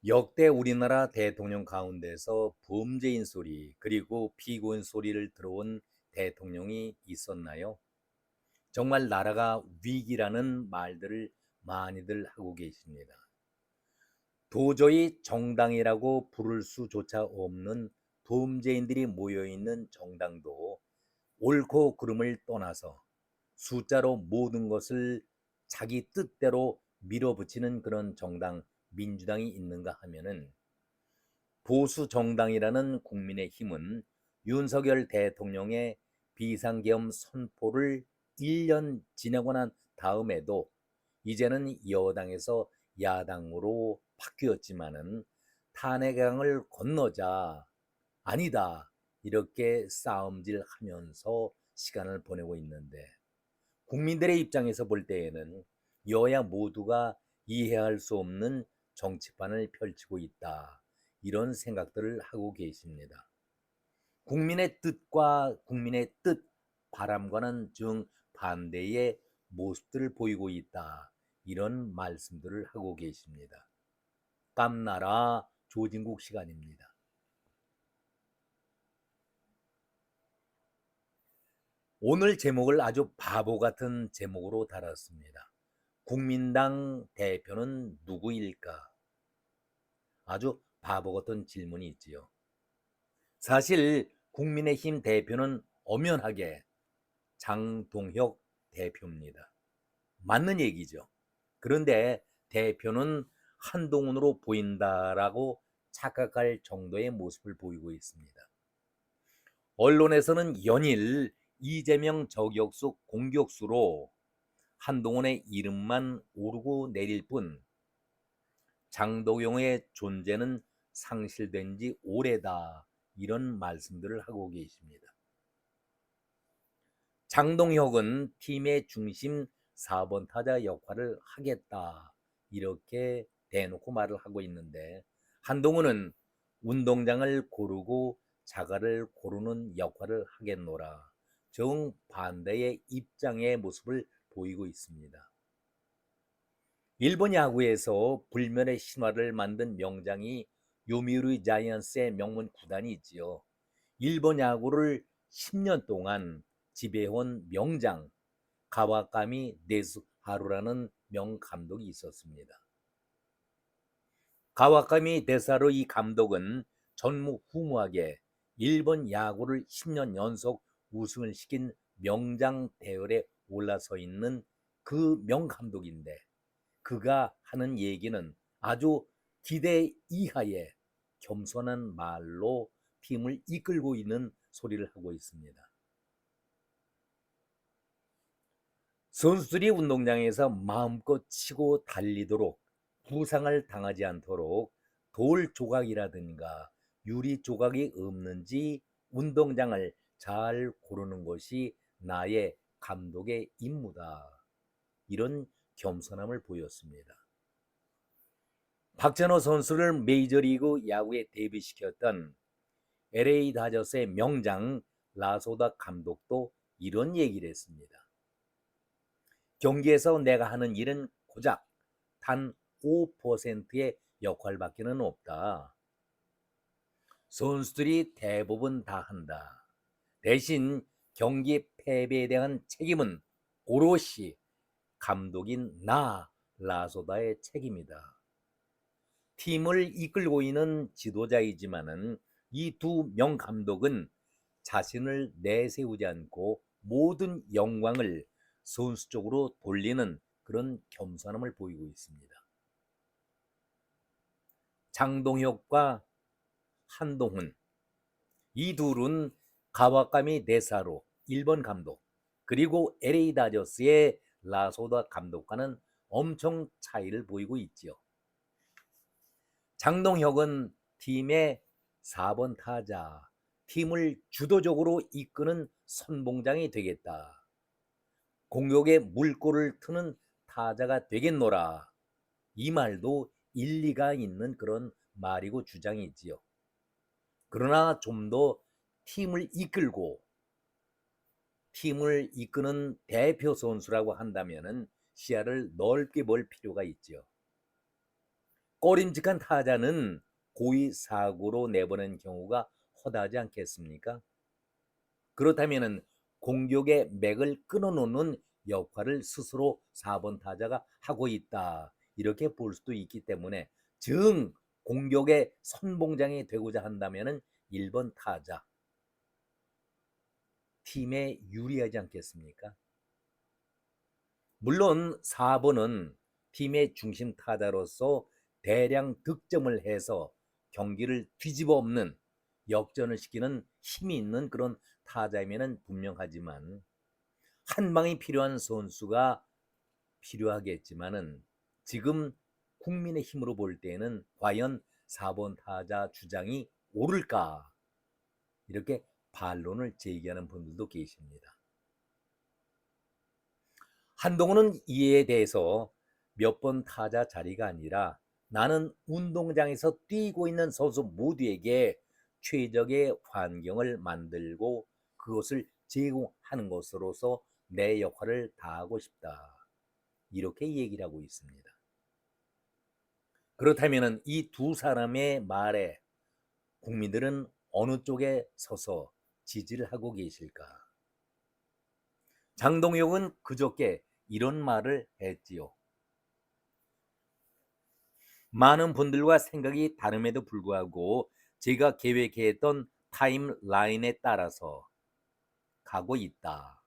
역대 우리나라 대통령 가운데서 범죄인 소리 그리고 피고인 소리를 들어온 대통령이 있었나요? 정말 나라가 위기라는 말들을 많이들 하고 계십니다. 도저히 정당이라고 부를 수조차 없는 범죄인들이 모여있는 정당도 옳고 그름을 떠나서 숫자로 모든 것을 자기 뜻대로 밀어붙이는 그런 정당, 민주당이 있는가 하면은 보수 정당이라는 국민의힘은 윤석열 대통령의 비상계엄 선포를 1년 지나고 난 다음에도 이제는 여당에서 야당으로 바뀌었지만은 탄핵강을 건너자 아니다 이렇게 싸움질하면서 시간을 보내고 있는데 국민들의 입장에서 볼 때에는 여야 모두가 이해할 수 없는 정치판을 펼치고 있다. 이런 생각들을 하고 계십니다. 국민의 뜻과 국민의 뜻, 바람과는 정반대의 모습들을 보이고 있다. 이런 말씀들을 하고 계십니다. 깜나라 조진국 시간입니다. 오늘 제목을 아주 바보 같은 제목으로 달았습니다. 국민당 대표는 누구일까? 아주 바보 같은 질문이 있지요. 사실 국민의힘 대표는 엄연하게 장동혁 대표입니다. 맞는 얘기죠. 그런데 대표는 한동훈으로 보인다라고 착각할 정도의 모습을 보이고 있습니다. 언론에서는 연일 이재명 저격수 공격수로 한동훈의 이름만 오르고 내릴 뿐 장동영의 존재는 상실된 지 오래다. 이런 말씀들을 하고 계십니다. 장동혁은 팀의 중심 4번 타자 역할을 하겠다. 이렇게 대놓고 말을 하고 있는데 한동훈은 운동장을 고르고 자가를 고르는 역할을 하겠노라. 정반대의 입장의 모습을 보이고 있습니다. 일본 야구에서 불멸의 신화를 만든 명장이 요미우리 자이언츠의 명문 구단이 있지요. 일본 야구를 10년 동안 지배해온 명장 가와카미 데스하루라는 명감독이 있었습니다. 가와카미 데스하루 이 감독은 전무후무하게 일본 야구를 10년 연속 우승을 시킨 명장 대열에 올라서 있는 그 명감독인데 그가 하는 얘기는 아주 기대 이하의 겸손한 말로 팀을 이끌고 있는 소리를 하고 있습니다. 선수들이 운동장에서 마음껏 치고 달리도록 부상을 당하지 않도록 돌 조각이라든가 유리 조각이 없는지 운동장을 잘 고르는 것이 나의 감독의 임무다. 이런 겸손함을 보였습니다. 박찬호 선수를 메이저리그 야구에 데뷔시켰던 LA 다저스의 명장 라소다 감독도 이런 얘기를 했습니다. 경기에서 내가 하는 일은 고작 단 5%의 역할밖에는 없다. 선수들이 대부분 다 한다. 대신 경기 패배에 대한 책임은 오롯이 감독인 나 라소다의 책임이다. 팀을 이끌고 있는 지도자이지만은 이 두 명감독은 자신을 내세우지 않고 모든 영광을 선수 쪽으로 돌리는 그런 겸손함을 보이고 있습니다. 장동혁과 한동훈 이 둘은 가와카미 데사로 1번 감독 그리고 LA 다저스의 라소다 감독과는 엄청 차이를 보이고 있지요. 장동혁은 팀의 4번 타자, 팀을 주도적으로 이끄는 선봉장이 되겠다. 공격에 물꼬를 트는 타자가 되겠노라. 이 말도 일리가 있는 그런 말이고 주장이지요. 그러나 좀 더 팀을 이끄는 대표 선수라고 한다면은 시야를 넓게 볼 필요가 있죠. 꺼림직한 타자는 고의 사고로 내보낸 경우가 허다하지 않겠습니까? 그렇다면 공격의 맥을 끊어놓는 역할을 스스로 4번 타자가 하고 있다. 이렇게 볼 수도 있기 때문에 즉 공격의 선봉장이 되고자 한다면 1번 타자 팀에 유리하지 않겠습니까? 물론 4번은 팀의 중심 타자로서 대량 득점을 해서 경기를 뒤집어 엎는 역전을 시키는 힘이 있는 그런 타자이면 분명하지만 한 방이 필요한 선수가 필요하겠지만은 지금 국민의 힘으로 볼 때에는 과연 4번 타자 주장이 옳을까 이렇게 반론을 제기하는 분들도 계십니다. 한동훈은 이에 대해서 몇 번 타자 자리가 아니라 나는 운동장에서 뛰고 있는 선수 모두에게 최적의 환경을 만들고 그것을 제공하는 것으로서 내 역할을 다하고 싶다. 이렇게 얘기를 하고 있습니다. 그렇다면 이 두 사람의 말에 국민들은 어느 쪽에 서서 지지를 하고 계실까? 장동혁은 그저께 이런 말을 했지요. 많은 분들과 생각이 다름에도 불구하고 제가 계획했던 타임라인에 따라서 가고 있다.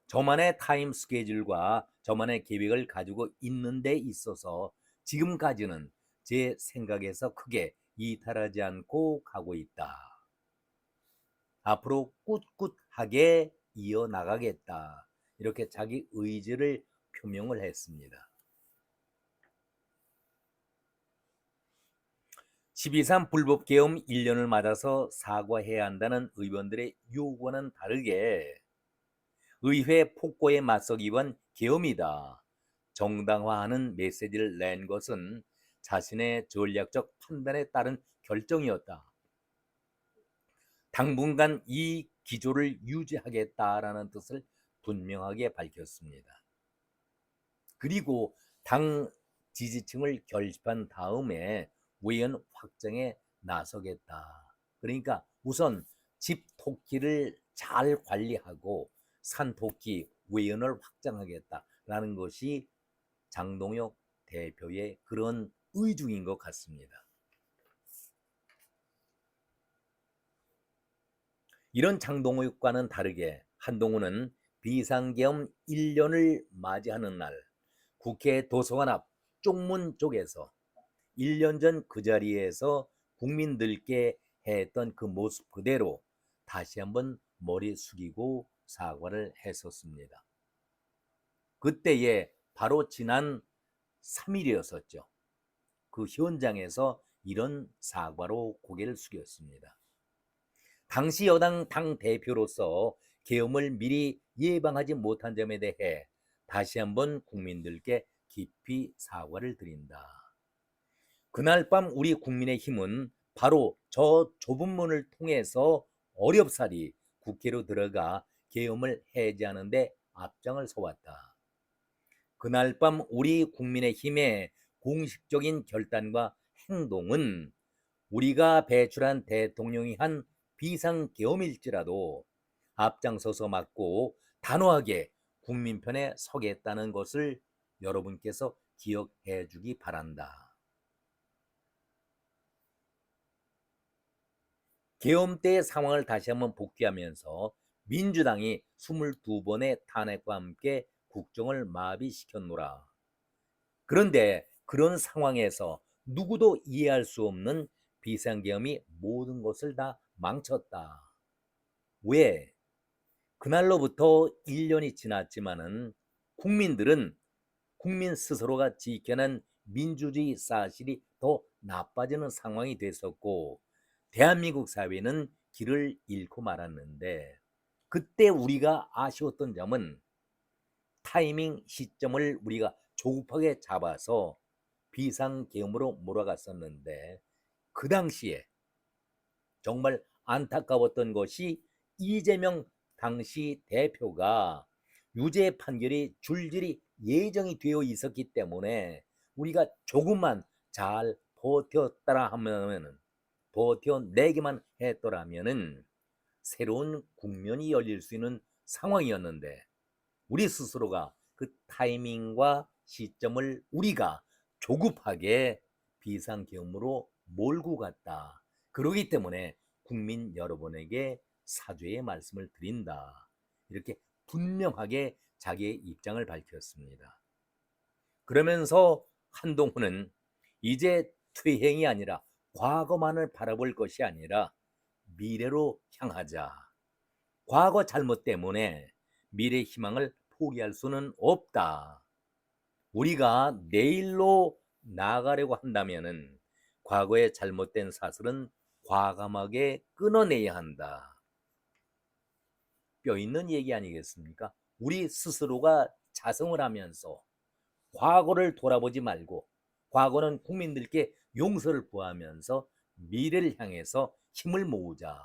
저만의 타임 스케줄과 저만의 계획을 가지고 있는 데 있어서 지금까지는 제 생각에서 크게 이탈하지 않고 가고 있다. 앞으로 꿋꿋하게 이어나가겠다. 이렇게 자기 의지를 표명을 했습니다. 12.3 불법계엄 1년을 맞아서 사과해야 한다는 의원들의 요구와는 다르게 의회 폭거에 맞서기 위한 계엄이다. 정당화하는 메시지를 낸 것은 자신의 전략적 판단에 따른 결정이었다. 당분간 이 기조를 유지하겠다라는 뜻을 분명하게 밝혔습니다. 그리고 당 지지층을 결집한 다음에 외연 확장에 나서겠다. 그러니까 우선 집토끼를 잘 관리하고 산토끼 외연을 확장하겠다라는 것이 장동혁 대표의 그런 의중인 것 같습니다. 이런 장동혁과는 다르게 한동훈은 비상계엄 1년을 맞이하는 날 국회 도서관 앞 쪽문 쪽에서 1년 전 그 자리에서 국민들께 했던 그 모습 그대로 다시 한번 머리 숙이고 사과를 했었습니다. 그때에 바로 지난 3일이었었죠. 그 현장에서 이런 사과로 고개를 숙였습니다. 당시 여당 당대표로서 계엄을 미리 예방하지 못한 점에 대해 다시 한번 국민들께 깊이 사과를 드린다. 그날 밤 우리 국민의힘은 바로 저 좁은 문을 통해서 어렵사리 국회로 들어가 계엄을 해제하는 데 앞장을 서왔다. 그날 밤 우리 국민의힘의 공식적인 결단과 행동은 우리가 배출한 대통령이 한 비상계엄일지라도 앞장서서 막고 단호하게 국민 편에 서겠다는 것을 여러분께서 기억해 주기 바란다. 계엄 때의 상황을 다시 한번 복귀하면서 민주당이 22번의 탄핵과 함께 국정을 마비시켰노라. 그런데 그런 상황에서 누구도 이해할 수 없는 비상계엄이 모든 것을 다 망쳤다. 왜? 그날로부터 1년이 지났지만은 국민들은 국민 스스로가 지켜낸 민주주의 사실이 더 나빠지는 상황이 됐었고 대한민국 사회는 길을 잃고 말았는데 그때 우리가 아쉬웠던 점은 타이밍 시점을 우리가 조급하게 잡아서 비상계엄으로 몰아갔었는데 그 당시에 정말 안타까웠던 것이 이재명 당시 대표가 유죄 판결이 줄줄이 예정이 되어 있었기 때문에 우리가 조금만 잘 버텼더라 하면은 버텨내기만 했더라면은 새로운 국면이 열릴 수 있는 상황이었는데 우리 스스로가 그 타이밍과 시점을 우리가 조급하게 비상계엄으로 몰고 갔다. 그러기 때문에 국민 여러분에게 사죄의 말씀을 드린다. 이렇게 분명하게 자기의 입장을 밝혔습니다. 그러면서 한동훈은 이제 퇴행이 아니라 과거만을 바라볼 것이 아니라 미래로 향하자. 과거 잘못 때문에 미래 희망을 포기할 수는 없다. 우리가 내일로 나아가려고 한다면은 과거의 잘못된 사슬은 과감하게 끊어내야 한다. 뼈 있는 얘기 아니겠습니까? 우리 스스로가 자성을 하면서 과거를 돌아보지 말고 과거는 국민들께 용서를 구하면서 미래를 향해서 힘을 모으자.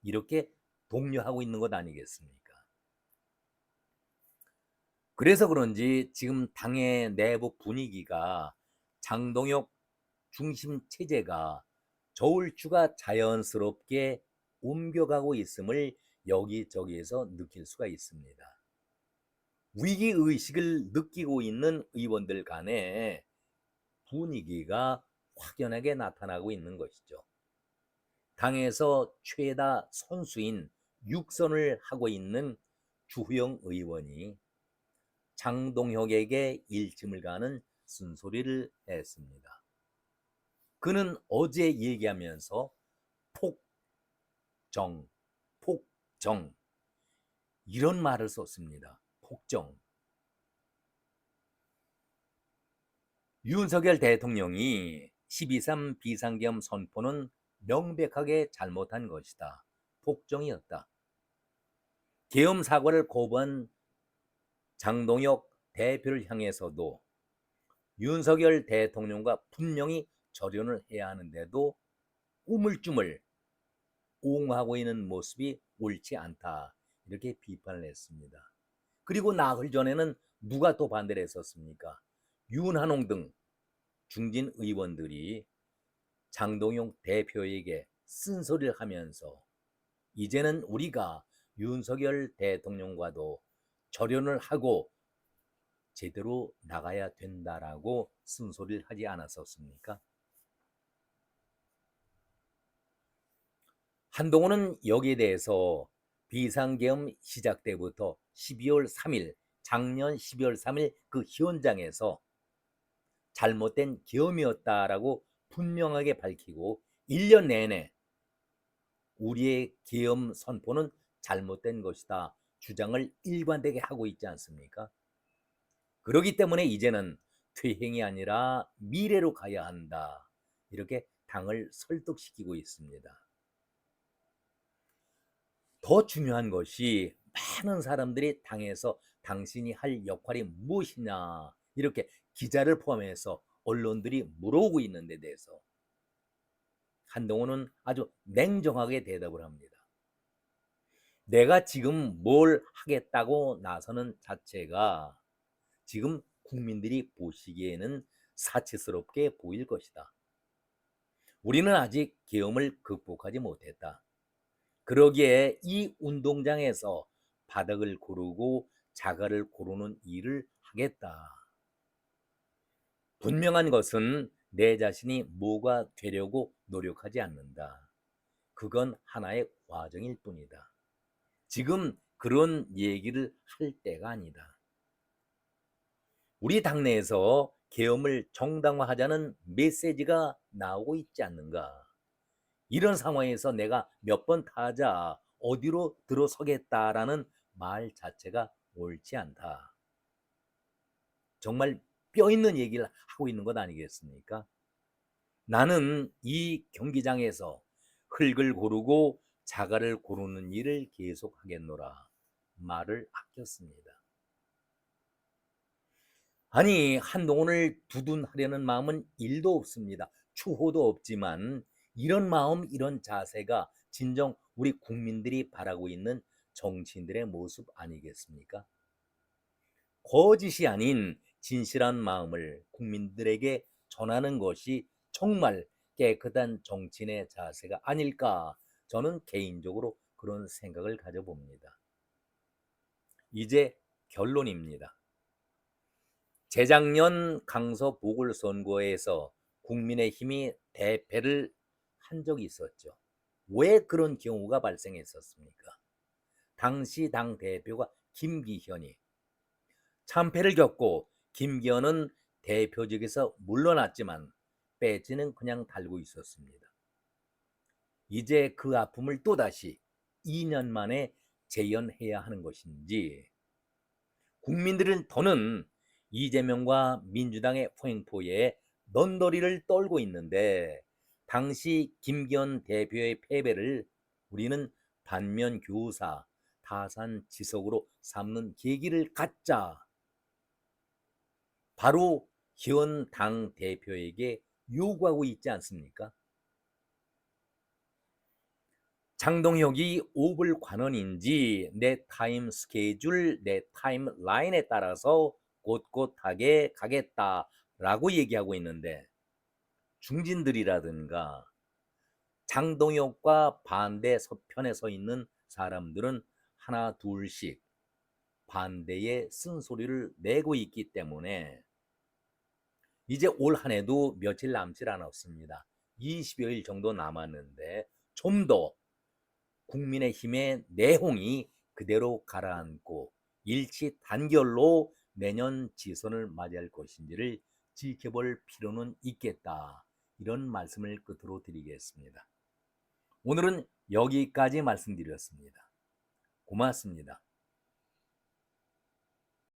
이렇게 독려하고 있는 것 아니겠습니까? 그래서 그런지 지금 당의 내부 분위기가 장동혁 중심 체제가 저울추가 자연스럽게 옮겨가고 있음을 여기저기에서 느낄 수가 있습니다. 위기의식을 느끼고 있는 의원들 간에 분위기가 확연하게 나타나고 있는 것이죠. 당에서 최다 선수인 육선을 하고 있는 주호영 의원이 장동혁에게 일침을 가는 쓴소리를 했습니다. 그는 어제 얘기하면서 폭정, 폭정 이런 말을 썼습니다. 폭정. 윤석열 대통령이 12.3 비상계엄 선포는 명백하게 잘못한 것이다. 폭정이었다. 계엄 사과를 거부한 장동혁 대표를 향해서도 윤석열 대통령과 분명히 절연을 해야 하는데도 우물쭈물 옹호하고 있는 모습이 옳지 않다. 이렇게 비판을 했습니다. 그리고 나흘 전에는 누가 또 반대를 했었습니까? 윤한홍 등 중진 의원들이 장동영 대표에게 쓴소리를 하면서 이제는 우리가 윤석열 대통령과도 절연을 하고 제대로 나가야 된다라고 쓴소리를 하지 않았었습니까? 한동훈은 여기에 대해서 비상계엄 시작 때부터 12월 3일, 작년 12월 3일 그 현장에서 잘못된 계엄이었다라고 분명하게 밝히고 1년 내내 우리의 계엄 선포는 잘못된 것이다 주장을 일관되게 하고 있지 않습니까? 그렇기 때문에 이제는 퇴행이 아니라 미래로 가야 한다. 이렇게 당을 설득시키고 있습니다. 더 중요한 것이 많은 사람들이 당에서 당신이 할 역할이 무엇이냐 이렇게 기자를 포함해서 언론들이 물어오고 있는 데 대해서 한동훈은 아주 냉정하게 대답을 합니다. 내가 지금 뭘 하겠다고 나서는 자체가 지금 국민들이 보시기에는 사치스럽게 보일 것이다. 우리는 아직 계엄을 극복하지 못했다. 그러기에 이 운동장에서 바닥을 고르고 자갈을 고르는 일을 하겠다. 분명한 것은 내 자신이 뭐가 되려고 노력하지 않는다. 그건 하나의 과정일 뿐이다. 지금 그런 얘기를 할 때가 아니다. 우리 당내에서 계엄을 정당화하자는 메시지가 나오고 있지 않는가. 이런 상황에서 내가 몇 번 타자 어디로 들어서겠다라는 말 자체가 옳지 않다. 정말 뼈 있는 얘기를 하고 있는 것 아니겠습니까? 나는 이 경기장에서 흙을 고르고 자갈을 고르는 일을 계속하겠노라. 말을 아꼈습니다. 아니 한동훈을 두둔하려는 마음은 1도 없습니다. 추호도 없지만 이런 마음 이런 자세가 진정 우리 국민들이 바라고 있는 정치인들의 모습 아니겠습니까? 거짓이 아닌 진실한 마음을 국민들에게 전하는 것이 정말 깨끗한 정치인의 자세가 아닐까, 저는 개인적으로 그런 생각을 가져봅니다. 이제 결론입니다. 재작년 강서 보궐선거에서 국민의힘이 대패를 한 적이 있었죠. 왜 그런 경우가 발생했었습니까? 당시 당 대표가 김기현이 참패를 겪고 김기현은 대표직에서 물러났지만 배지는 그냥 달고 있었습니다. 이제 그 아픔을 또다시 2년 만에 재연해야 하는 것인지, 국민들은 더는 이재명과 민주당의 횡포에 넌더리를 떨고 있는데, 당시 김기현 대표의 패배를 우리는 반면 교사, 타산지석으로 삼는 계기를 갖자, 바로 현 당 대표에게 요구하고 있지 않습니까? 장동혁이 오블 관원인지 내 타임 스케줄, 내 타임라인에 따라서 곳곳하게 가겠다라고 얘기하고 있는데, 중진들이라든가 장동혁과 반대 편에 서 있는 사람들은 하나 둘씩 반대의 쓴소리를 내고 있기 때문에 이제 올 한 해도 며칠 남질 않았습니다. 20여일 정도 남았는데 좀 더 국민의힘의 내홍이 그대로 가라앉고 일치 단결로 내년 지선을 맞이할 것인지를 지켜볼 필요는 있겠다, 이런 말씀을 끝으로 드리겠습니다. 오늘은 여기까지 말씀드렸습니다. 고맙습니다.